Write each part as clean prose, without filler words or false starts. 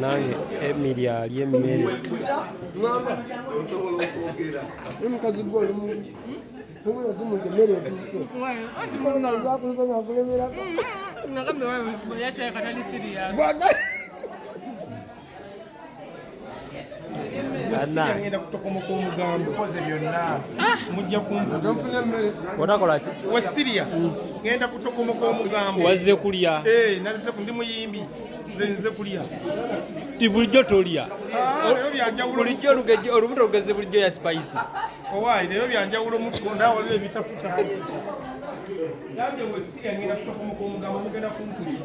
nange Emily alya emmere omukazi gwe oli mubi omukazi emmere etuuse zakuliza nakulemerako ngenda kutokomoka omugambo koze byonna mujja nfuna emmere otakola ki we Siria ngenda kutokomoka omugambo wazze kulya naleta ndi muyimbi nze kulya ti bulijjo tolya leero byanjawulo bulijjo olubuto lugeze bulijjo ya spice owaayi leero byanjawulo mukonda waliwo ebitafuta gambye we Siria ngenda kutokomoka omugambo mugenda kumpuliza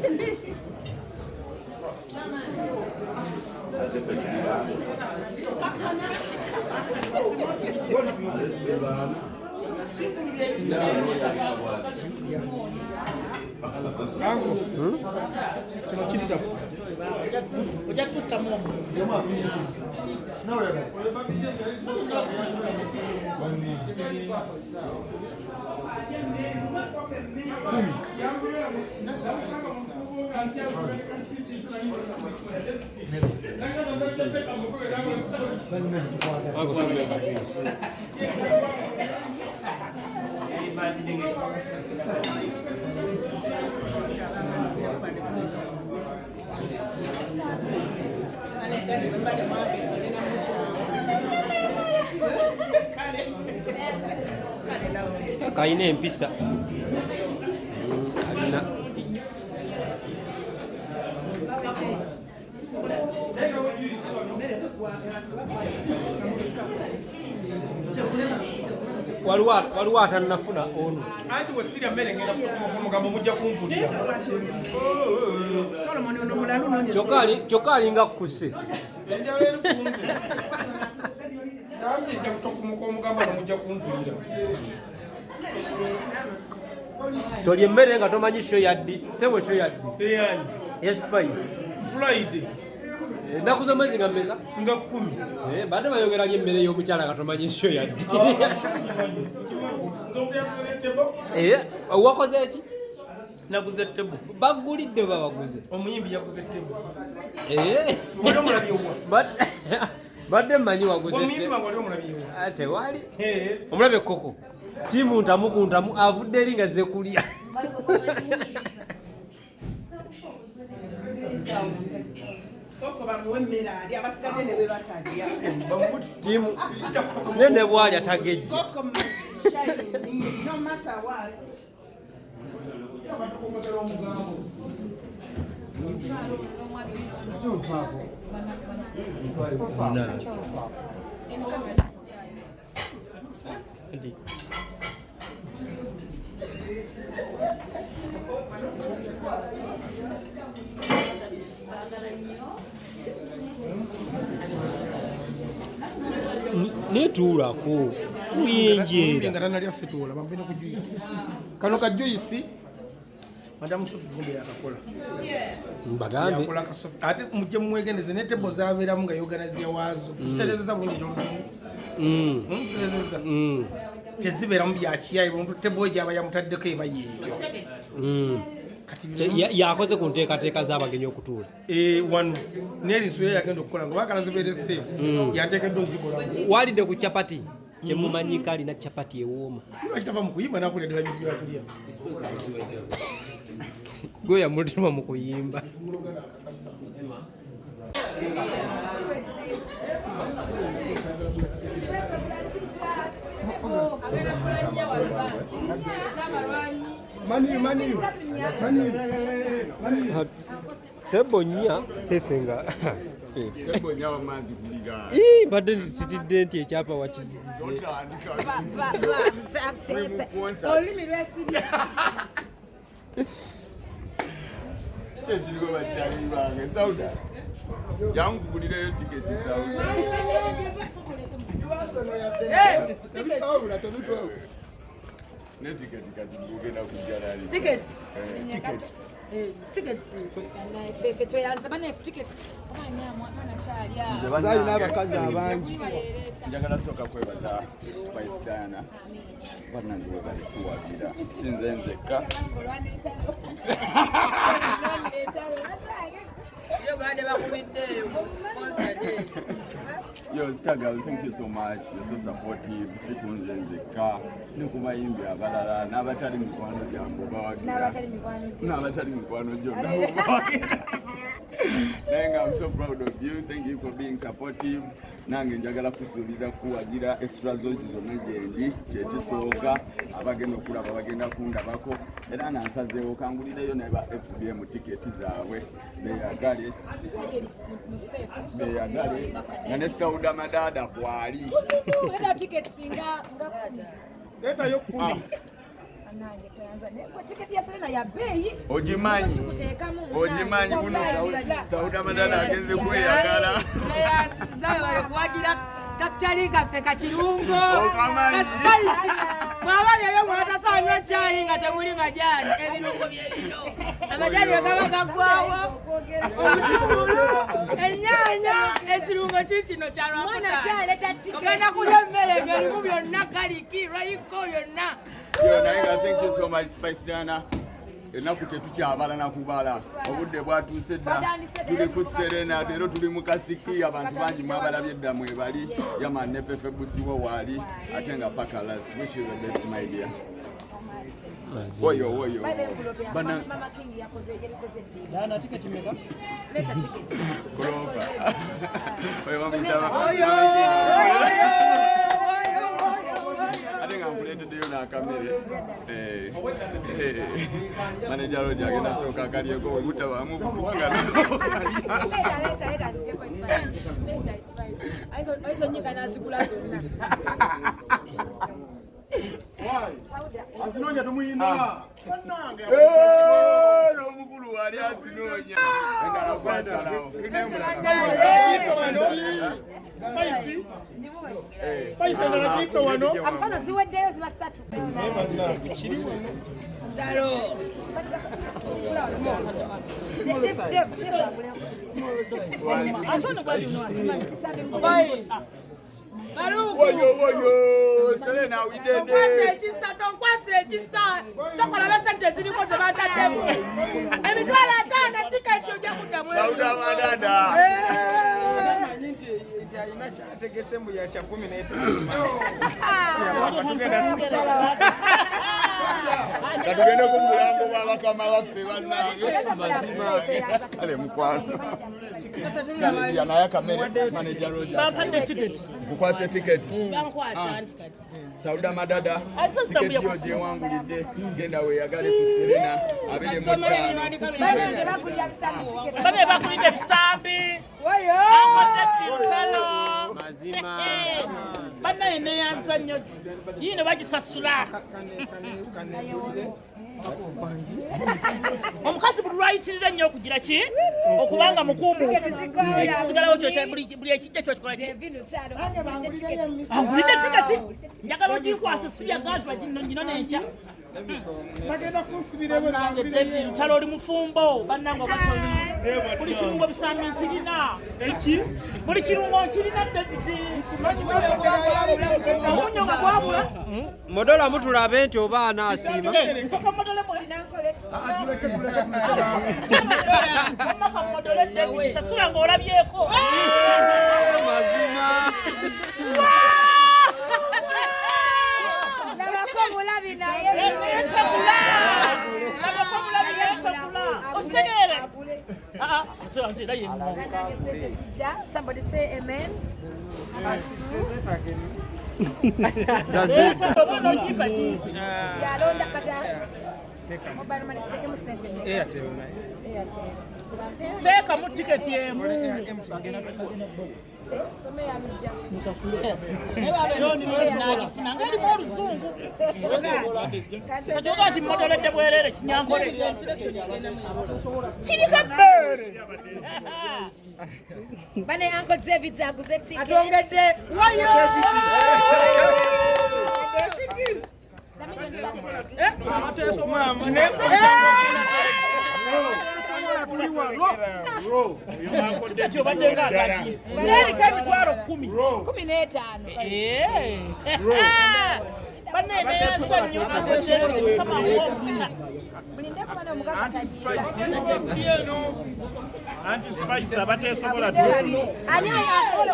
kino kiridafu ojja tuttamu kayina empisa alina waliwo atannafuna ono anti we Siria mmere ngenda kutokomoka omugambo mujja kumpulira kyokka alinga kkuse nja kutokomoka omugambo nomujja kumpulira tolya emmere nga tomanyi sho yaddi sebo sho yaddi eyani espice Friday ennaku z'omwezi nga mmeka nga 10 badde bayogera ly emmere y'omukyala nga tomanyi sho yaddi wakoze eki naguze tebo bagulidde babaguze omuyimbi yaguze tebo badde mmanyi waguze tewali omulabe koko tiimu ntamu ku ntamu avudde eri nga ze kulya tiimu nene bwalya tagejja netuulako tuyenjeera nga tanalya situula bambene ku juisi kano ka juisi madamu Sofi Gumbe yakakola mbagambe yakola ka Sofi ate mujje mumwegendeze ne tebo zabeeramu nga yoganazia waazo kiterezeza bulungi kiterezeza tezibeeramu byakiyayi buntu tebo ejaba yamutaddeko eba yeeyo yakoze ku nteekateeka z'abagenyi okutuula wano nerinsuya yagenda okukola nga wakala zibeere safe yateekeddwa ozikola walidde ku capati kyemumanyika alina capati ewooma kitava mu kuyimba nakulya ddala byatulya gwe yamulutuma mu kuyimba tebonya fefe nga badde sitidde nti ekyapa wakigize olulimi lwesibye kyekiriwo bakyali bange Sauda yankugulireyo tiketi Sauda Zali n'abakazi abangi. Njagala soka kwebaza Spice Diana. Bana ndiwe bali kuwabira. Sinze nzekka. Yo, Stagal, thank you so much. You're so supportive. Sikunze nzekka. Nikubayimbi abalala n'abatali mikwano gyange bawagira. N'abatali mikwano gyonna bawagira. I'm so proud of you. Thank you for being supportive. Nange njagala kusuubiza kuwagira extra zonki zonna gyendi kyekisooka abagenda okulaba bagenda kundabako era nansazeewo kangulireyo neba FBM tiketi zaabwe beyagale nga ne Sauda Madada kwali letayo 10 ogimanyi buno Sauda Madada agenze kweyagala kuwagira kakchali kaffe kakirungo ka spice mwabalyayo mwatasanywa chai nga temuli majani ebirungo byebino amajani gaba gagwawo obutungulu ennyanya ekirungo kikino kyalwakuta ogenda kulya emmere ng'erimu byonna kaliki rayiko byonna. Thank you so much, Spice Diana. Enaku tetukyabala nakubala obudde bwatuuse dda tuli ku Serena leero tuli mu kasiki abantu bangi mwabalabye dda mwebali yaman ne Pepe Busiwo waali ate nga pakalas. Wish you the best, my dear. Woyo bana Diana ticket imeka leta ticket kuropa oyo wamwita na kamere manager Roger agenda soka kaliyeko we mutabamu kuwanga aizo nyika nasikula zonna asinonya tumuyina no mukulu wali asinonya ngala Spice ndala kiko wano afana ziweddeyo ziba 3 kirimo Dalo woyo Serena widende nkwase ekisa sokola besente ziriko ze bataddemu emitwalo 5 tiketi ojja kuddamu Sauda Madada ayina kyategese mbu ya 15 katugende ku mulambo gw'abakama baffe bannange mazima kale mukwano yanaya kamere manager Roger kukwasa tiketi Sauda Madada tiketi yo gyewangulidde genda weeyagale ku Serena 25 bane bakulidde bisambi mazima banaye neyanza nnyo yino bagisasula omukazi buli lwayitirira nnyo okugira ki okubanga mukuumu ekisigalawo buli ekijja kyokikola ki angulidde tiketi njagala oginkwasa sibyaga nti bagino nenkya bagenda kunsibira ebo ntalo oli mufumbo bannange obatoli buli kirungo bisambi nkirina buli kirungo nkirina David omunyo nga gwabula modola mutulabe nti oba anaasiima nsooka modole modole David sasula ng'olabyeko mazima Somebody say amen. Yalonda kata mobile money take mu sente Airtel teeka mu tiketi emu nagifuna ngaerimu oluzungu katioga nti modoledde bwerere kinyankole kiriko ebbeere Bane Uncle David aguze ticket. Atongedde. Wayo. Anti-spice abateesobola Ani asobola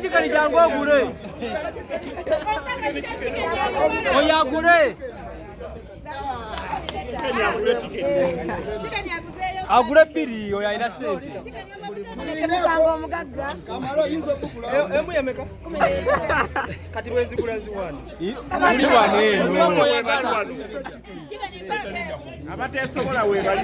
Chikali jangu ogule. Oya agule. Agule bbiri oyo alina sente. Temukanga omugagga. Emu yameka? Kati mwezi gula ziwani. Muli waneeno. abateesobola weebali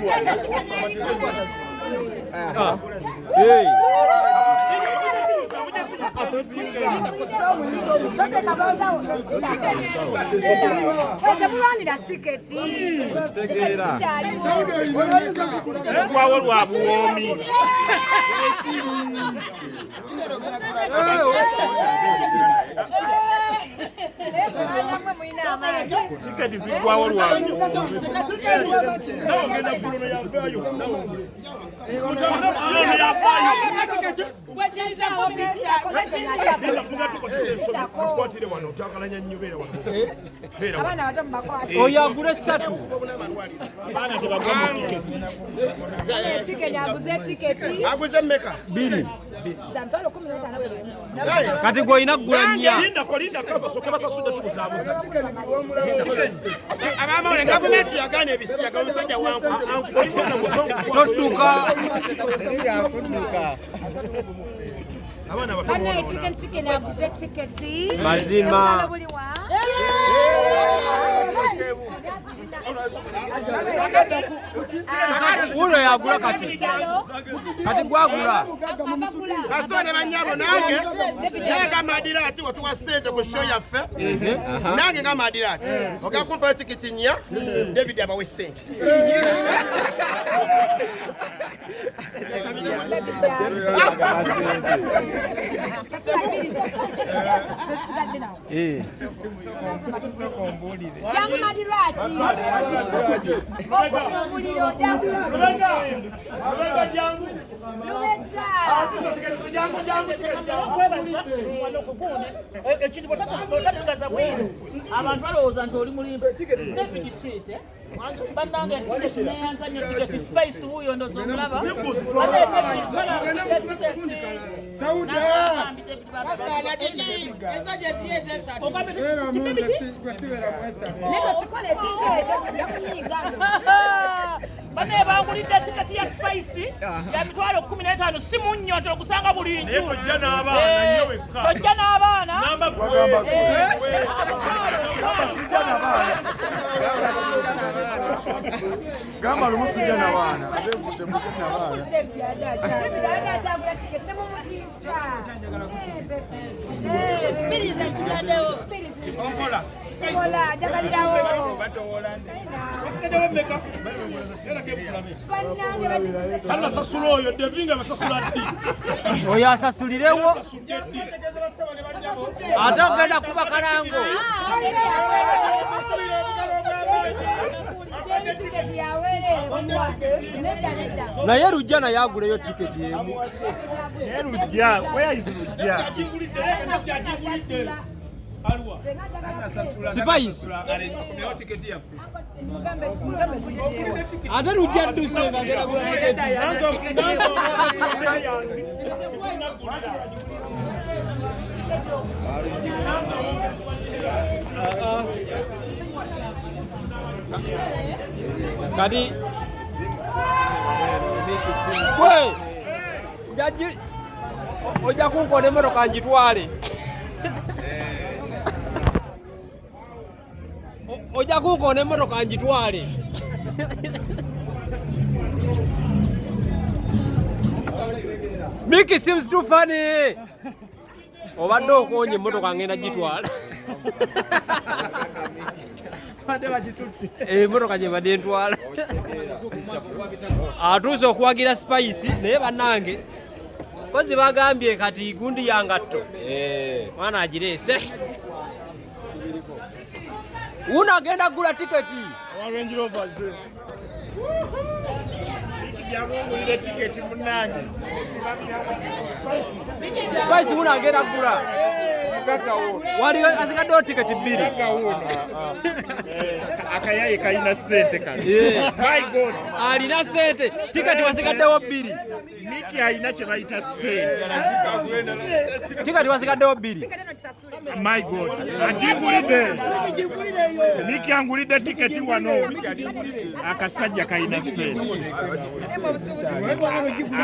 Temulwanira tiketi. gwawo lwa buwoomi tiketi zigwawo lwange Oyo agule 3. aguze mmeka 2. Kati gwe olina kugula 4. abamawule gavumenti yagaana ebisiyaga omusajja Todduka. Bane chicken aguze tiketi. Mazima. Uno yagula kati. Kati gwagula. basone banyabo nange ngamadirati watuwa sente ku show yaffe nange ngamadirati okakumpa tikiti nya David abawe sente Jangu madirati. ekintu bwotasigaza bweru abantu balowooza nti oli mulimba David Sweet bannange neyanza nnyo tiketi spice wuuyo ndoza omulaba bane bangulidde tiketi ya spice ya mitwalo 15 si munnyo okusanga buli nju tojja n'abaana Gamba lumusijja n'abaana abeekutte mukute n'abaana tanasasula oyo devinga basasula ddi Oyo asasulirewo. Ate ogenda kuba kalango. Naye Lujja naye aguleyo tiketi emu. Lujja where is Lujja Spice. Ate Lujja dduse nga agenda kugula tiketi. Kati gwe jaji ojja kunkola emmotoka njitwale. Ojja kunkola emmotoka njitwale. Mickey seems too funny. Obadde okonye emmotoka ngenda gitwala. Emmotoka gye badde ntwala. Atuuse okuwagira Spice naye bannange kozi bagambye kati gundi ya ngatto. Mwana agireese. Uno agenda kugula tiketi. Range Rover ze. Ikijamungulire tiketi munange. Spice uno agenda kugula. Wali azigaddewo tiketi 2. Akayaye kalina sente kale. My God. Alina sente. Tiketi wasigaddewo 2. Miki alina kye bayita sente. Tiketi wasigaddewo 2. My God. Ajingulidde. Miki angulidde tiketi wano. Akasajja kalina sente.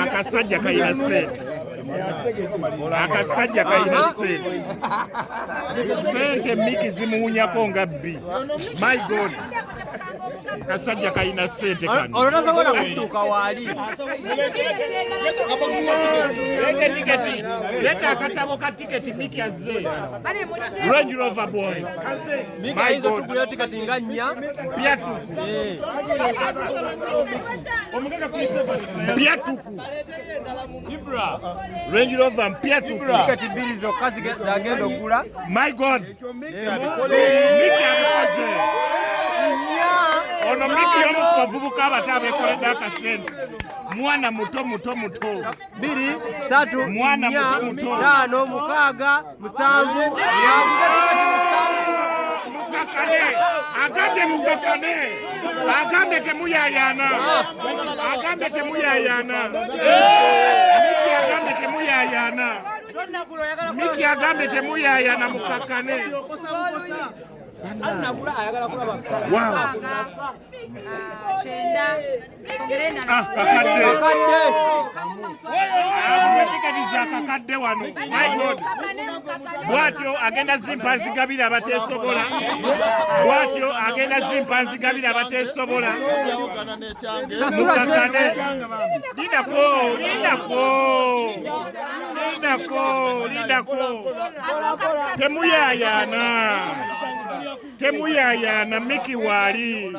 Akasajja kalina sente. Akasajja kalina sente. Sente Miki zimuwunyako nga bbi. My God. Akasajja kalina sente kano. Olwo tasobola kudduka waali. Leta akatabo ka tiketi Miki azze. Range Rover boy. Miki ayinza okugula tiketi nga 4. Byatuku. Byatuku. Range Rover mpyatuku. Tiketi 2 zokka zagenda okugula. My God. Miki amukoze. Ono Miki y'omu ku bavubuka abato abeekoledde akasente. Mwana muto. 2, 3, Mwana 4, muto. 5, 6, 7. Yaguze tiketi 7. Mukakane. Agambe mukakane. Agambe temuyayana. Agambe temuyayana. Miki agambe temuyayana. Miki agambe temuyayana mukakane. Wow. Kakadde wano. My God. Bwatyo agenda zimpanzigabira abateesobola. Bwatyo agenda zimpanzigabira abateesobola. Mukakane. Lindako. Temuyayana Miki wali.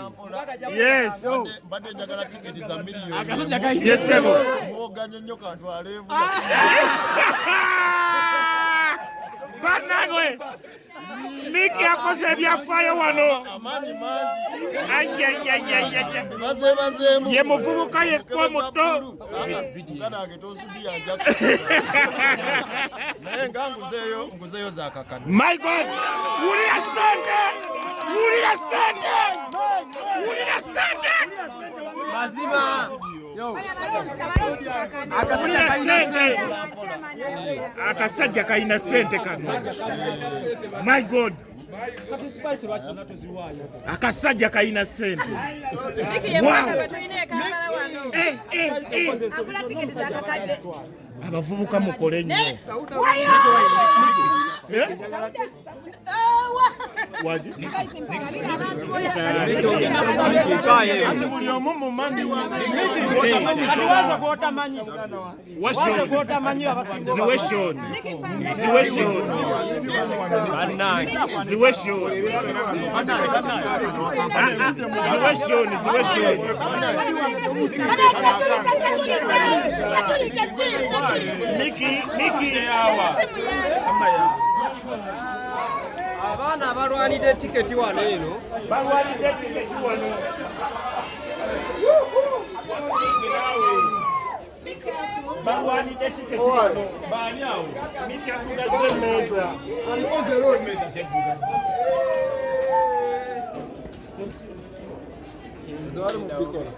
Yes. Mbadde njagala tiketi za miliyoni. Yes sebo. Mwoganye nnyo kantwalevu. Banagwe. Miki akoze ebyafaayo wano. Amaanyi mangi. Ayayayayaya. Bazeemu. Ye muvubuka yekko muto. Kanange tosudi yanja. Naye nga nguzeeyo za kakadde. My God. Wulira sente. Mazima. Akasajja kalina sente kano. My God. Akasajja kalina sente. Wow. Abavubuka mukole nnyo. Buli omu mumanyi Abaana abalwanidde tiketi wano eno. Balwanidde tiketi wano. Miki akugaze emmeeza. Dwari mu kubikola.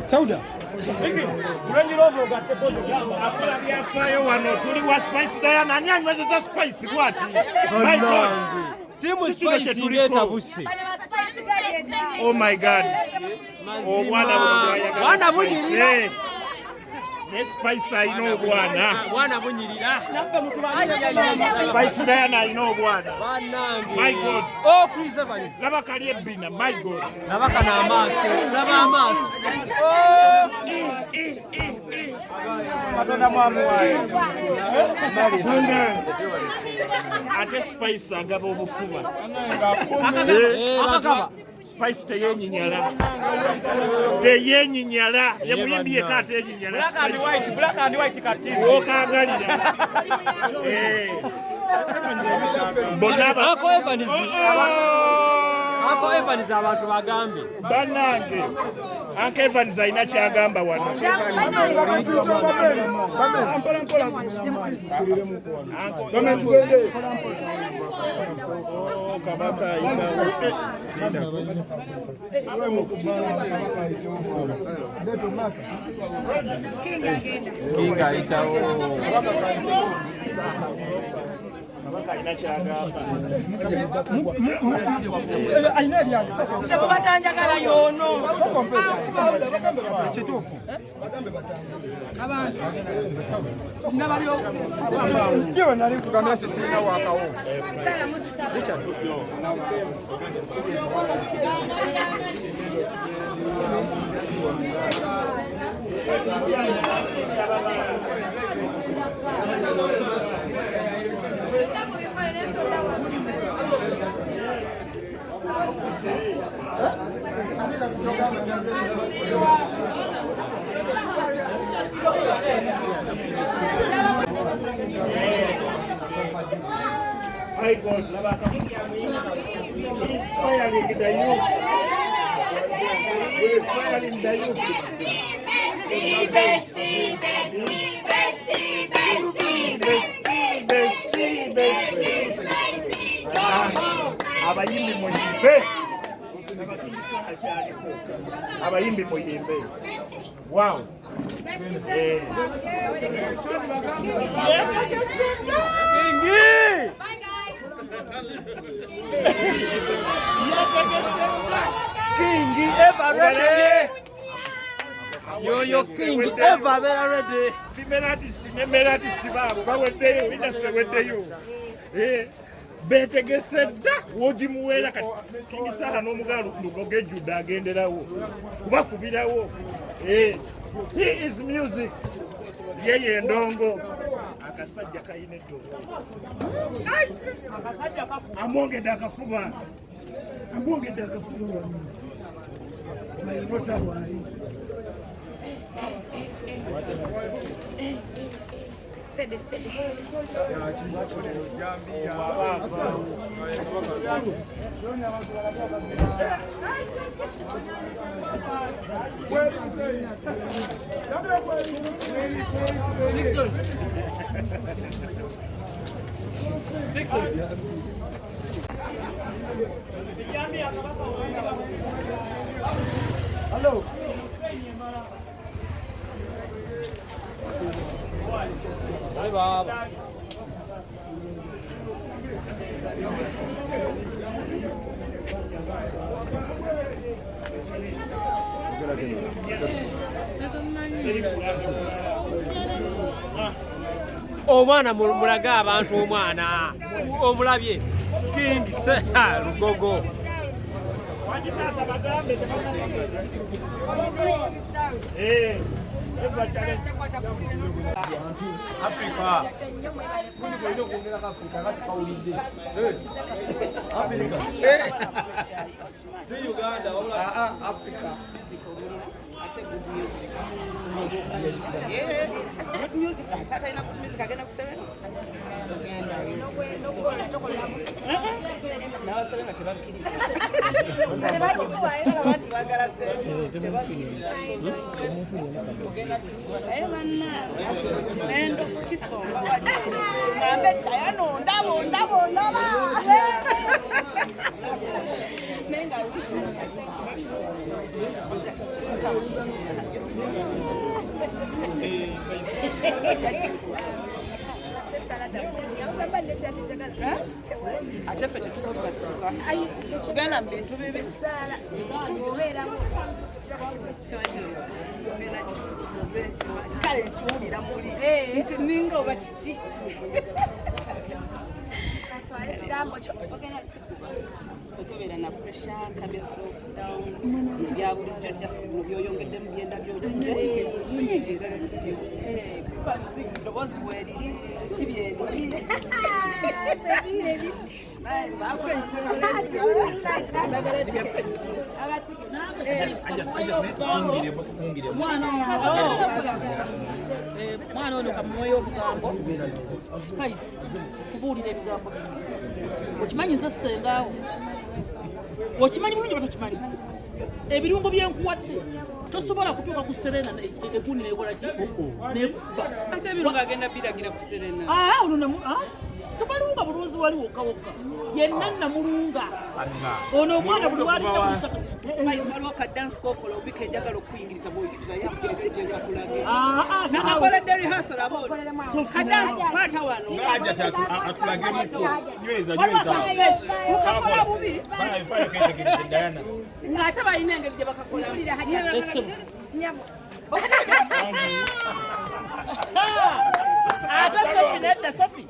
Sauda. Akola byafaayo wano tuli wa Spice Diana ani anywezeza Spice bwati. Timu Spice ngeta busse. Oh my God. Bwana bunyirira. Spice ayina obwana. Bwana bunyirira. Spice Diana ayina obwana. Bannange. My God. Oh, Chris Evans. Laba kali ebbina. My God. Laba kana amaaso. Laba amaaso. Katonda mwamu waayo. Ate Spice agaba obufuba. Spice teyenyinyala. Teyenyinyala. Yemuyimbi yeka atenyinyala. Black and white kati. Okagalira. Bonaba. Ako Evans abantu bagambe. Bannange. Uncle Evans ayina kyagamba wano. Kinga ayitawo. Sekubatanjagala yono. My God, inspiring the youth. We're inspiring the youth. Abayimbi muyimbe. Abayimbi muyimbe. Wow. Kingi ever ready. Yo Kingi ever ready. Simeradist babo baweddeyo industry weddeyo. Betegese dda wogimuweera kati kingisaala n'omugalu lugogejjudde agenderawo kubakubirawo. He is music. Yeye ndongo akasajja kayina eddoboozi. Amwongedde akafuba wano mayirota wali. Steady. Hello. Bye, Bob. Omwana mulage abantu omwana omulabye King Lugogo. Africa. See Uganda, Africa. Good music. Tata ina good music agenda kusema. Na waselenga tebakiriza. Tebachikuwa era abantu bagala sente. Tebakiriza. Banna. Endo kisonga wali. Nambe tayano ndabo. Nenga wishi. Sasa lazima. Unaweza badilisha tena. ate ffe tetusukasuka tugenda mu bintu bibi kale nkiwulira muli nti ninga oba kiki so tobeera na pressure, calm yourself down. Bya bulijjo just bino byoyongedde mu byenda by'otuze kuba muziki ddoboozi bweriri si byeriri mwana ono kamumoyo obugambo spice kubuulira ebigambo okimanyi nze sengaawo okimanyi bulungi batokimanyi ebirungo byenkuwadde tosobola kutuuka ku serena eguni nekolaki nekubba ate ebirungo agenda biragira ku serena ono tobalunga bulunzi wali wokkawokka yenna namulunga ono omwana buli waliwo kadansi kokola obika enjagala okuyingiriza bwoyigiriza yakulaganakoledde rihasol kadansi kwata wano ukakola bubi ng'ate balina engeri gye bakakolamu ate sofi nedda sofi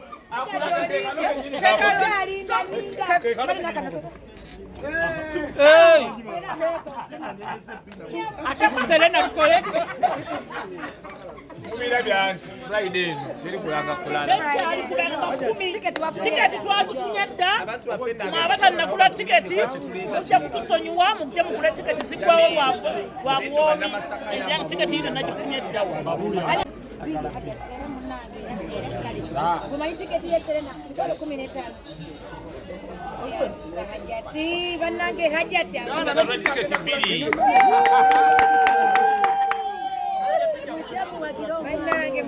ate ku serena tukole Mubira byange Friday teri kulanga tiketi twazifunye dda abatalina tiketi mujja kutusonyiwa mujja mugula tiketi ziggwawo lwabuwomi tiketi ino nagifunye dda kumanyi tiketi yeserena mutwalo 15 hajati bannange hajati tiketi 2 bannange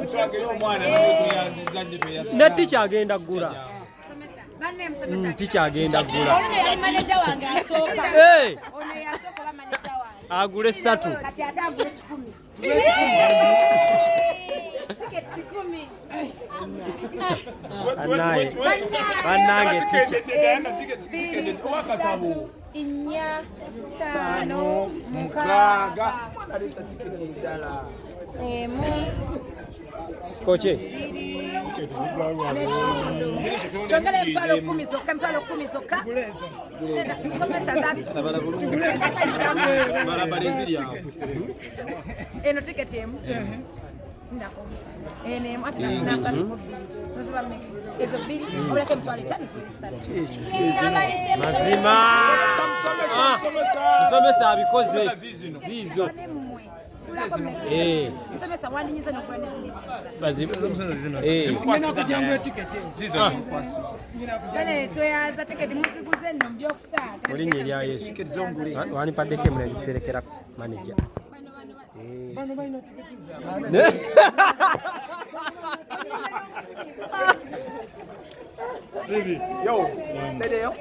ne tikyagenda ggula tikyagenda ggula maneja wange asooka ono yasooka oba maneja wange agule 3 kati ate agule 10 tiketi 10 bannange inya 5 koche n'ekitundu kyongera emitwalo 10 zokka emitwalo 10 zokka musomesa eno tiketi emu eno ate nasatu noziba mmeka ezo 2 obulako emitwalo 5 ziwera 3 mazima musomesa abikoze zizo musomesa wandinyiza nokula nezindi tweyaza tiketi musiguze nno mubyokusaaga mulinnya erya yesu wanipaddeko emula ndikuterekera maneja Yo, stay there.